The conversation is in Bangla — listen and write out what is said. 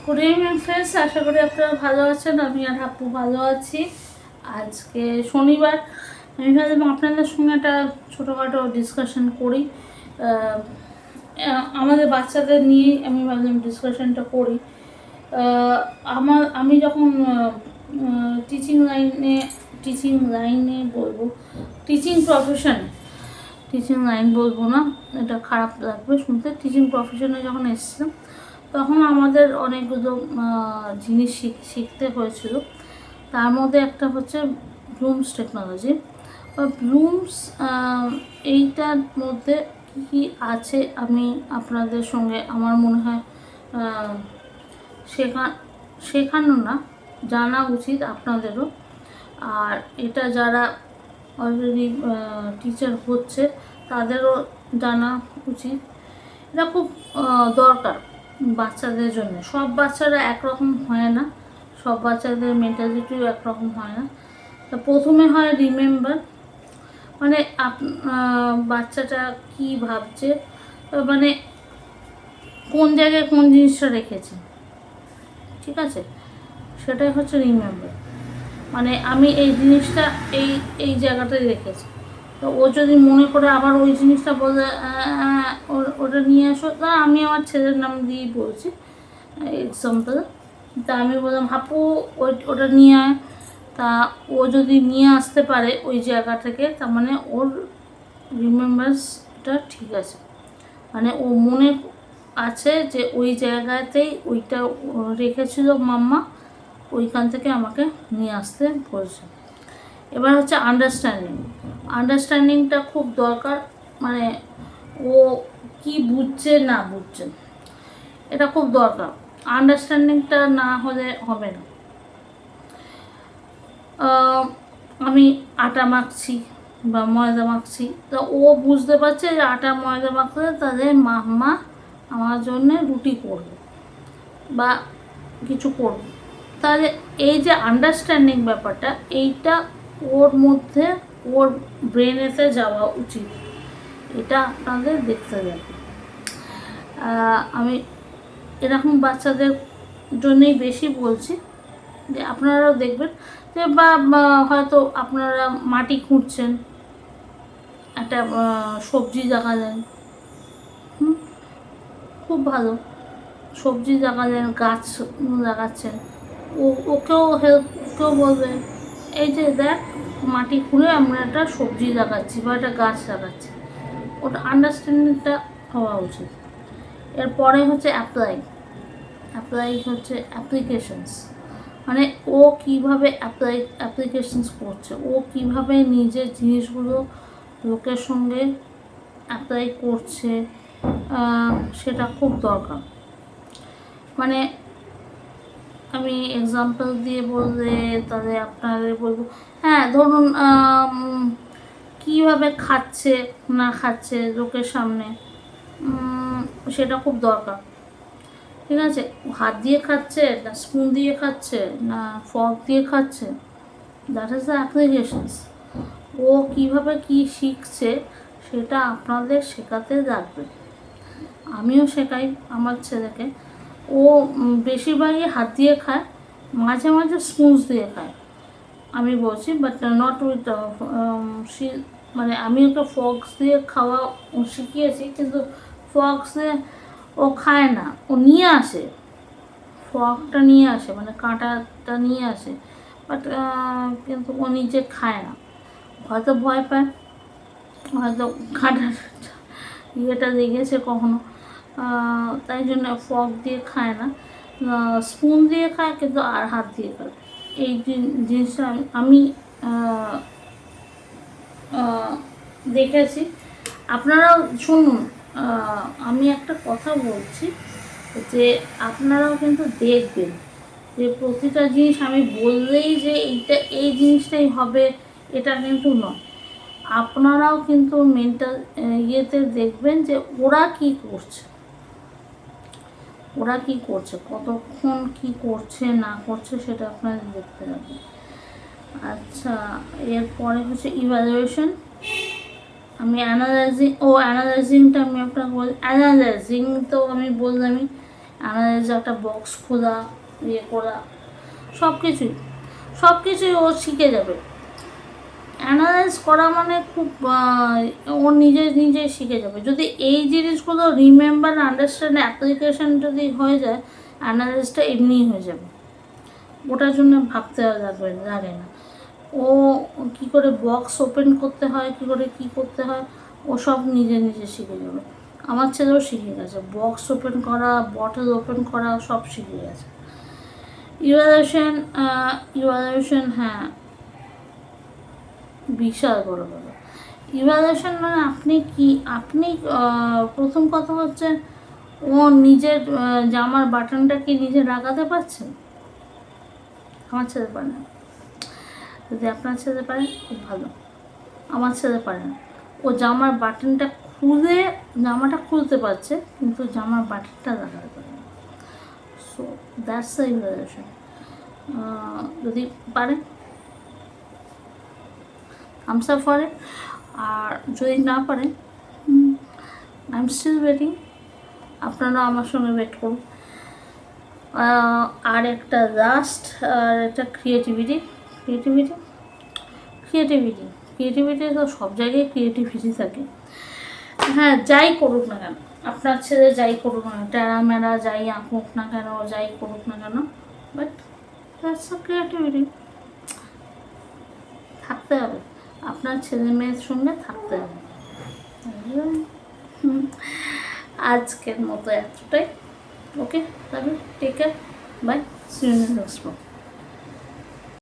গুড ইভিনিং ফ্রেন্ডস, আশা করি আপনারা ভালো আছেন। আমি আর হাপ্পু ভালো আছি। আজকে শনিবার, আমি ভাবলাম আপনাদের সঙ্গে একটা ছোটোখাটো ডিসকাশন করি। আমাদের বাচ্চাদের নিয়েই আমি ভাবলাম ডিসকাশনটা করি। আমি যখন টিচিং লাইনে বলবো, টিচিং লাইন বলবো না, এটা খারাপ লাগবে শুনতে। টিচিং প্রফেশনে যখন এসেছিলাম তখন আমাদের অনেকগুলো জিনিস শিখতে হয়েছিল। তার মধ্যে একটা হচ্ছে ব্লুমস টেকনোলজি বা ব্লুমস। এইটার মধ্যে কী কী আছে আমি আপনাদের সঙ্গে আমার মনে হয় শেখানো না, জানা উচিত আপনাদেরও। আর এটা যারা অলরেডি টিচার হচ্ছে তাদেরও জানা উচিত। এটা খুব দরকার বাচ্চাদের জন্য। সব বাচ্চারা একরকম হয় না, সব বাচ্চাদের মেন্টালিটিও একরকম হয় না। তো প্রথমে হয় রিমেম্বার, মানে বাচ্চাটা কি ভাবছে, মানে কোন জায়গায় কোন জিনিসটা রেখেছে, ঠিক আছে, সেটাই হচ্ছে রিমেম্বার। মানে আমি এই জিনিসটা এই এই জায়গাটায় রেখেছি, তো ও যদি মনে করে আবার ওই জিনিসটা বলে ওটা নিয়ে আসো। তা আমি আমার ছেলের নাম দিয়েই বলছি এক্সাম্পল। তা আমি বললাম হাপু ওটা নিয়ে আয়। তা ও যদি নিয়ে আসতে পারে ওই জায়গা থেকে, তার মানে ওর রিমেম্বার্সটা ঠিক আছে, মানে ও মনে আছে যে ওই জায়গাতেই ওইটা রেখেছিল মাম্মা, ওইখান থেকে আমাকে নিয়ে আসতে বলছে। এবার হচ্ছে আন্ডারস্ট্যান্ডিংটা খুব দরকার, মানে ও কি বুঝছে না বুঝছে এটা খুব দরকার। আন্ডারস্ট্যান্ডিংটা না হলে হবে না। আমি আটা মাখছি বা ময়দা মাখছি, তো ও বুঝতে পারছে যে আটা ময়দা মাখলে তাদের মাম্মা আমার জন্যে রুটি করবে বা কিছু করবে। তাহলে এই যে আন্ডারস্ট্যান্ডিং ব্যাপারটা, এইটা ওর মধ্যে ওর ব্রেনেতে যাওয়া উচিত। এটা আপনাদের দেখতে যাবে। আমি এরকম বাচ্চাদের জন্যই বেশি বলছি যে আপনারাও দেখবেন যে বা হয়তো আপনারা মাটি খুঁড়ছেন, একটা সবজি লাগালেন, খুব ভালো সবজি লাগালেন, গাছ লাগাচ্ছেন, ওকেও বলবেন এই যে দেখ মাটি খুঁড়ে আমরা একটা সবজি লাগাচ্ছি বা একটা গাছ লাগাচ্ছি। ওটা আন্ডারস্ট্যান্ডিংটা হওয়া উচিত। এরপরে হচ্ছে অ্যাপ্লাই হচ্ছে অ্যাপ্লিকেশনস, মানে ও কীভাবে অ্যাপ্লিকেশনস করছে, ও কীভাবে নিজের জিনিসগুলো লোকের সঙ্গে অ্যাপ্লাই করছে, সেটা খুব দরকার। মানে আমি এক্সাম্পল দিয়ে বললে তাহলে আপনাদের বলবো, হ্যাঁ ধরুন কীভাবে খাচ্ছে না খাচ্ছে লোকের সামনে, সেটা খুব দরকার, ঠিক আছে। হাত দিয়ে খাচ্ছে না স্পুন দিয়ে খাচ্ছে না ফর্ক দিয়ে খাচ্ছে, দ্যাট ইজ দ্য অ্যাপ্লিকেশনস। ও কীভাবে কী শিখছে সেটা আপনাদের শেখাতে লাগবে। আমিও শেখাই আমার ছেলেকে। ও বেশিরভাগই হাত দিয়ে খায়, মাঝে মাঝে স্পুনস দিয়ে খায় আমি বলছি, বাট নট উইথ মানে আমি ওকে ফর্কস দিয়ে খাওয়া শিখিয়েছি, কিন্তু ফর্কস দিয়ে ও খায় না। ও নিয়ে আসে, ফর্কটা নিয়ে আসে, মানে কাঁটাটা নিয়ে আসে, বাট কিন্তু ও নিজে খায় না। হয়তো ভয় পায়, হয়তো কাঁটার ইয়েটা লেগেছে কখনো, তাই জন্য ফর্ক দিয়ে খায় না, স্পুন দিয়ে খায় কিন্তু আর হাত দিয়ে খায়। এই জিনিসটা আমি দেখেছি। আপনারাও শুনুন, আমি একটা কথা বলছি যে আপনারাও কিন্তু দেখবেন যে প্রতিটা জিনিস আমি বললেই যে এইটা এই জিনিসটাই হবে এটা কিন্তু নয়। আপনারাও কিন্তু মেন্টাল ইয়েতে দেখবেন যে ওরা কি করছে, কতক্ষণ কি করছে না করছে সেটা আপনাদের দেখতে হবে। আচ্ছা, এরপরে হচ্ছে ইভ্যালুয়েশন। আমি অ্যানালাইজিংটা আমি আপনাকে বলি, অ্যানালাইজিং তো আমি বললামই। অ্যানালাইজ একটা বক্স খোলা, ইয়ে করা, সব কিছুই ও শিখে যাবে। অ্যানালাইজ করা মানে খুব ও নিজে শিখে যাবে। যদি এই জিনিসগুলো রিমেম্বার, আন্ডারস্ট্যান্ড, অ্যাপ্লিকেশন যদি হয়ে যায়, অ্যানালাইজটা এমনিই হয়ে যাবে। ওটার জন্য ভাবতে লাগে না। ও কী করে বক্স ওপেন করতে হয়, কী করতে হয়, ও সব নিজে শিখে যাবে। আমার ছেলেও শিখে গেছে, বক্স ওপেন করা, বটল ওপেন করা, সব শিখে গেছে। ইভালুয়েশন হ্যাঁ, বিশাল বড় বড় ইভালুয়েশন। মানে আপনি প্রথম কথা হচ্ছে, ও নিজের জামার বাটনটা কি নিজে লাগাতে পারছে? আমার ছেলে পারে না। যদি আপনার ছেলে পারে খুব ভালো, আমার ছেলে পারে না। ও জামার বাটনটা খুলে জামাটা খুলতে পারছে, কিন্তু জামার বাটনটা লাগাতে পারে না। So that's the evaluation. যদি পারে থামস আপ ফর ইট, আর যদি না পারে আই এম স্টিল ওয়েটিং। আপনারা আমার সঙ্গে ওয়েট করুন। আর একটা লাস্ট, আর একটা ক্রিয়েটিভিটি তো সব জায়গায় ক্রিয়েটিভিটি থাকে। হ্যাঁ, যাই করুক না কেন, আপনার ছেলে যাই করুক না, টেরা মেরা যাই আঁকুক না কেন, যাই করুক না কেন, বাট দ্যাটস আ ক্রিয়েটিভিটি। থাকতে হবে, আপনার ছেলে মেয়ের সঙ্গে থাকতে হবে। আজকের মতো এতটাই। ওকে, তবে take care, bye, see you in the next blog.